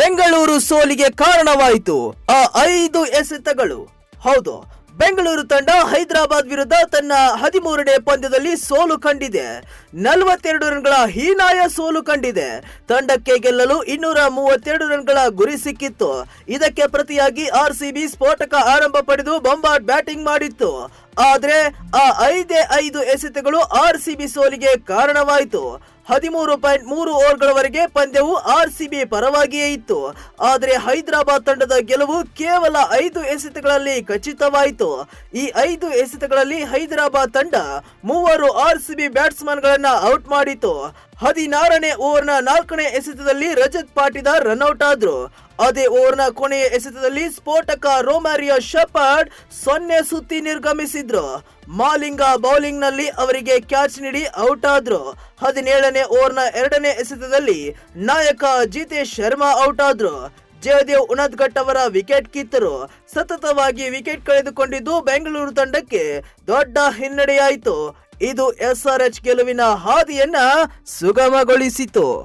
ಬೆಂಗಳೂರು ಸೋಲಿಗೆ ಕಾರಣವಾಯಿತು ಆ 5 ಎಸೆತಗಳು. ಹೌದು, ಬೆಂಗಳೂರು ತಂಡ ಹೈದರಾಬಾದ್ ವಿರುದ್ಧ ತನ್ನ 13ನೇ ಪಂದ್ಯದಲ್ಲಿ ಸೋಲು ಕಂಡಿದೆ. 42 ರನ್ಗಳ ಹೀನಾಯ ಸೋಲು ಕಂಡಿದೆ. ತಂಡಕ್ಕೆ ಗೆಲ್ಲಲು 232 ರನ್ಗಳ ಗುರಿ ಸಿಕ್ಕಿತ್ತು. ಇದಕ್ಕೆ ಪ್ರತಿಯಾಗಿ ಆರ್ಸಿಬಿ ಸ್ಫೋಟಕ ಆರಂಭ ಪಡೆದು ಬೊಂಬಾಟ್ ಬ್ಯಾಟಿಂಗ್ ಮಾಡಿತ್ತು. ಆದ್ರೆ ಆ 5 ಎಸೆತಗಳು ಆರ್ಸಿಬಿ ಸೋಲಿಗೆ ಕಾರಣವಾಯಿತು. 13.3 ಓವರ್ಗಳವರೆಗೆ ಪಂದ್ಯವು ಆರ್ಸಿಬಿ ಪರವಾಗಿಯೇ ಇತ್ತು. ಆದರೆ ಹೈದರಾಬಾದ್ ತಂಡದ ಗೆಲುವು ಕೇವಲ 5 ಎಸೆತಗಳಲ್ಲಿ ಖಚಿತವಾಯಿತು. ಈ 5 ಎಸೆತಗಳಲ್ಲಿ ಹೈದರಾಬಾದ್ ತಂಡ 3 ಆರ್ಸಿಬಿ ಬ್ಯಾಟ್ಸ್ಮನ್ ಗಳನ್ನ ಔಟ್ ಮಾಡಿತು. 16ನೇ ಓವರ್ನ 4ನೇ ಎಸೆತದಲ್ಲಿ ರಜತ್ ಪಾಟಿದಾರ್ ರನ್ಔಟ್ ಆದ್ರು. ಅದೇ ಓವರ್ನ ಕೊನೆಯ ಎಸೆತದಲ್ಲಿ ಸ್ಫೋಟಕ ರೊಮಾರಿಯೋ ಶೆಪರ್ಡ್ 0 ಸುತ್ತಿ ನಿರ್ಗಮಿಸಿದ್ರು. ಮಾಲಿಂಗ ಬೌಲಿಂಗ್ ನಲ್ಲಿ ಅವರಿಗೆ ಕ್ಯಾಚ್ ನೀಡಿ ಔಟ್ ಆದ್ರು. 17ನೇ ಓವರ್ನ 2ನೇ ಎಸೆತದಲ್ಲಿ ನಾಯಕ ಜಿತೇಶ್ ಶರ್ಮಾ ಔಟ್ ಆದ್ರು. ಜಯದೇವ್ ಉನದ್ಘಟ್ ಅವರ ವಿಕೆಟ್ ಕಿತ್ತರು. ಸತತವಾಗಿ ವಿಕೆಟ್ ಕಳೆದುಕೊಂಡಿದ್ದು ಬೆಂಗಳೂರು ತಂಡಕ್ಕೆ ದೊಡ್ಡ ಹಿನ್ನಡೆಯಾಯಿತು. ಇದು SRH ಗೆಲುವಿನ ಹಾದಿಯನ್ನ ಸುಗಮಗೊಳಿಸಿತು.